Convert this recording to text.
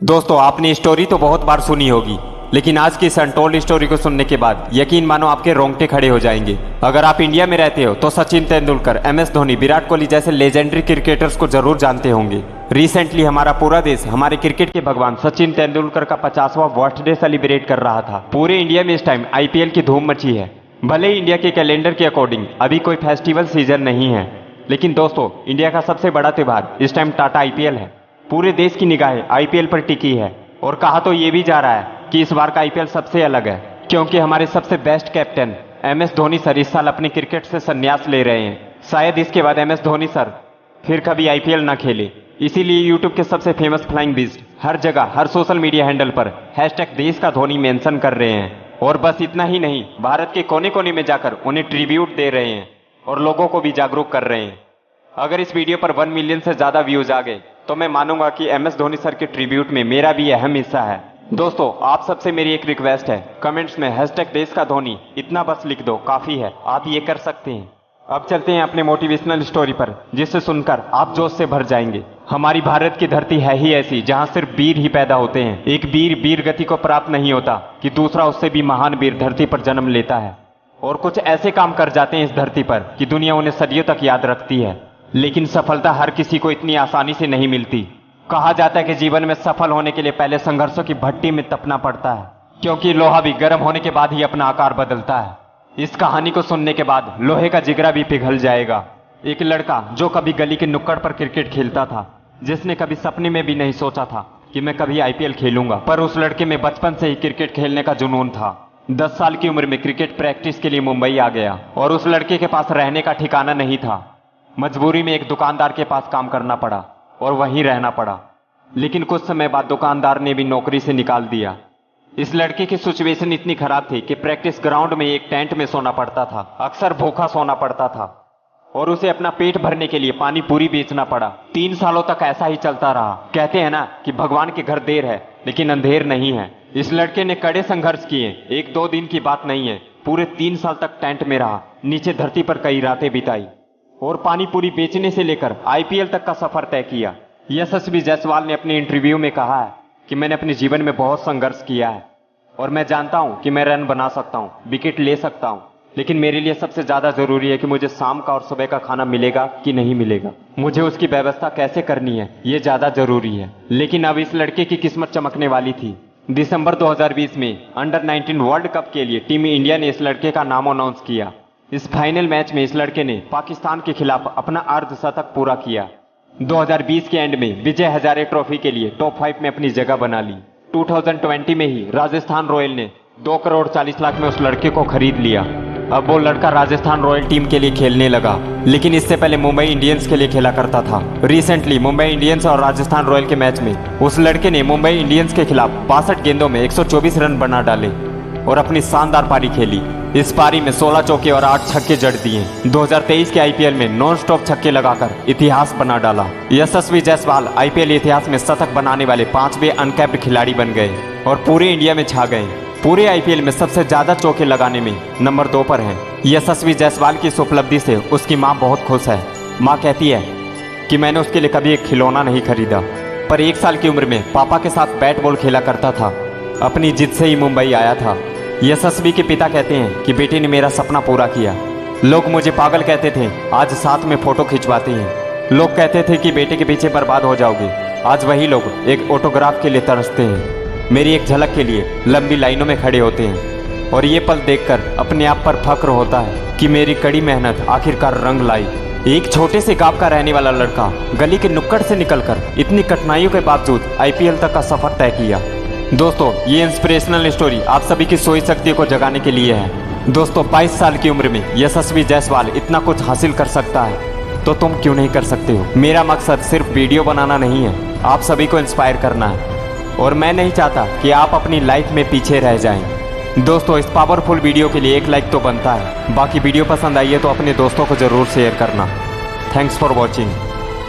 दोस्तों, आपने स्टोरी तो बहुत बार सुनी होगी, लेकिन आज की इस अनटोल्ड स्टोरी को सुनने के बाद यकीन मानो आपके रोंगटे खड़े हो जाएंगे। अगर आप इंडिया में रहते हो तो सचिन तेंदुलकर, MS धोनी, विराट कोहली जैसे लेजेंडरी क्रिकेटर्स को जरूर जानते होंगे। रिसेंटली हमारा पूरा देश हमारे क्रिकेट के भगवान सचिन तेंदुलकर का 50वां बर्थडे सेलिब्रेट कर रहा था। पूरे इंडिया में इस टाइम IPL की धूम मची है। भले ही इंडिया के कैलेंडर के अकॉर्डिंग अभी कोई फेस्टिवल सीजन नहीं है, लेकिन दोस्तों इंडिया का सबसे बड़ा त्योहार इस टाइम टाटा IPL है। पूरे देश की निगाहें IPL पर टिकी है और कहा तो ये भी जा रहा है कि इस बार का IPL सबसे अलग है, क्योंकि हमारे सबसे best captain MS Dhoni sir इस साल अपने क्रिकेट से संन्यास ले रहे हैं। शायद इसके बाद MS धोनी सर फिर कभी IPL ना खेले। इसीलिए YouTube के सबसे फेमस फ्लाइंग बीस्ट हर जगह हर सोशल मीडिया हैंडल पर #देश का धोनी मेंशन कर रहे हैं। और बस इतना ही नहीं, भारत के कोने कोने में जाकर उन्हें ट्रिब्यूट दे रहे हैं और लोगों को भी जागरूक कर रहे हैं। अगर इस वीडियो पर 1 मिलियन से ज्यादा व्यूज आ गए तो मैं मानूंगा कि MS धोनी सर के ट्रिब्यूट में मेरा भी अहम हिस्सा है। दोस्तों, आप सबसे मेरी एक रिक्वेस्ट है, कमेंट्स में #देश का धोनी इतना बस लिख दो, काफी है, आप ये कर सकते हैं। अब चलते हैं अपने मोटिवेशनल स्टोरी पर, जिसे सुनकर आप जोश से भर जाएंगे। हमारी भारत की धरती है ही ऐसी जहां सिर्फ वीर ही पैदा होते हैं। एक वीर गति को प्राप्त नहीं होता कि दूसरा उससे भी महान वीर धरती पर जन्म लेता है और कुछ ऐसे काम कर जाते हैं इस धरती पर कि दुनिया उन्हें सदियों तक याद रखती है। लेकिन सफलता हर किसी को इतनी आसानी से नहीं मिलती। कहा जाता है कि जीवन में सफल होने के लिए पहले संघर्षों की भट्टी में तपना पड़ता है, क्योंकि लोहा भी गर्म होने के बाद ही अपना आकार बदलता है। इस कहानी को सुनने के बाद लोहे का जिगरा भी पिघल जाएगा। एक लड़का जो कभी गली के नुक्कड़ पर क्रिकेट खेलता था, जिसने कभी सपने में भी नहीं सोचा था कि मैं कभी IPL खेलूंगा, पर उस लड़के में बचपन से ही क्रिकेट खेलने का जुनून था। 10 साल की उम्र में क्रिकेट प्रैक्टिस के लिए मुंबई आ गया और उस लड़के के पास रहने का ठिकाना नहीं था। मजबूरी में एक दुकानदार के पास काम करना पड़ा और वहीं रहना पड़ा। लेकिन कुछ समय बाद दुकानदार ने भी नौकरी से निकाल दिया। इस लड़के की सिचुएशन इतनी खराब थी कि प्रैक्टिस ग्राउंड में एक टेंट में सोना पड़ता था, अक्सर भूखा सोना पड़ता था और उसे अपना पेट भरने के लिए पानी पूरी बेचना पड़ा। 3 सालों तक ऐसा ही चलता रहा। कहते हैं ना कि भगवान के घर देर है लेकिन अंधेर नहीं है। इस लड़के ने कड़े संघर्ष किए। 1-2 दिन की बात नहीं है, पूरे 3 साल तक टेंट में रहा, नीचे धरती पर कई रातें बिताई और पानी पूरी बेचने से लेकर IPL तक का सफर तय किया। यशस्वी जायसवाल ने अपने इंटरव्यू में कहा है कि मैंने अपने जीवन में बहुत संघर्ष किया है और मैं जानता हूं कि मैं रन बना सकता हूं, विकेट ले सकता हूं, लेकिन मेरे लिए सबसे ज्यादा जरूरी है कि मुझे शाम का और सुबह का खाना मिलेगा कि नहीं मिलेगा, मुझे उसकी व्यवस्था कैसे करनी है, ये ज्यादा जरूरी है। लेकिन अब इस लड़के की किस्मत चमकने वाली थी। दिसंबर 2020 में अंडर-19 वर्ल्ड कप के लिए टीम इंडिया ने इस लड़के का नाम अनाउंस किया। इस फाइनल मैच में इस लड़के ने पाकिस्तान के खिलाफ अपना अर्धशतक पूरा किया। 2020 के एंड में विजय हजारे ट्रॉफी के लिए टॉप 5 में अपनी जगह बना ली। 2020 में ही राजस्थान रॉयल ने 2 करोड़ 40 लाख में उस लड़के को खरीद लिया। अब वो लड़का राजस्थान रॉयल टीम के लिए खेलने लगा, लेकिन इससे पहले मुंबई इंडियंस के लिए खेला करता था। रिसेंटली मुंबई इंडियंस और राजस्थान रॉयल के मैच में उस लड़के ने मुंबई इंडियंस के खिलाफ 62 गेंदों में 124 रन बना डाले और अपनी शानदार पारी खेली। इस पारी में 16 चौके और 8 छक्के जड़ दिए। 2023 के IPL में नॉन स्टॉप छक्के लगाकर इतिहास बना डाला। यशस्वी जायसवाल IPL इतिहास में शतक बनाने वाले 5वें अनकैप्ड खिलाड़ी बन गए और पूरे इंडिया में छा गए। पूरे IPL में सबसे ज्यादा चौके लगाने में नंबर 2 पर है। यशस्वी जायसवाल की इस उपलब्धि से उसकी माँ बहुत खुश है। माँ कहती है कि मैंने उसके लिए कभी एक खिलौना नहीं खरीदा, पर 1 साल की उम्र में पापा के साथ बैट बॉल खेला करता था। अपनी जिद से ही मुंबई आया था। यशस्वी के पिता कहते हैं कि बेटे ने मेरा सपना पूरा किया। लोग मुझे पागल कहते थे, आज साथ में फोटो खिंचवाते हैं। लोग कहते थे कि बेटे के पीछे बर्बाद हो जाओगे, आज वही लोग एक ऑटोग्राफ के लिए तरसते हैं। मेरी एक झलक के लिए लंबी लाइनों में खड़े होते हैं और ये पल देखकर अपने आप पर फक्र होता है कि मेरी कड़ी मेहनत आखिरकार रंग लाई। एक छोटे से गांव का रहने वाला लड़का गली के नुक्कड़ से निकलकर इतनी कठिनाइयों के बावजूद IPL तक का सफर तय किया। दोस्तों, ये इंस्पिरेशनल स्टोरी आप सभी की सोच शक्ति को जगाने के लिए है। दोस्तों, 22 साल की उम्र में यशस्वी जायसवाल इतना कुछ हासिल कर सकता है तो तुम क्यों नहीं कर सकते हो। मेरा मकसद सिर्फ वीडियो बनाना नहीं है, आप सभी को इंस्पायर करना है और मैं नहीं चाहता कि आप अपनी लाइफ में पीछे रह जाएं। दोस्तों, इस पावरफुल वीडियो के लिए 1 लाइक तो बनता है। बाकी वीडियो पसंद आई है तो अपने दोस्तों को जरूर शेयर करना। Thanks for watching.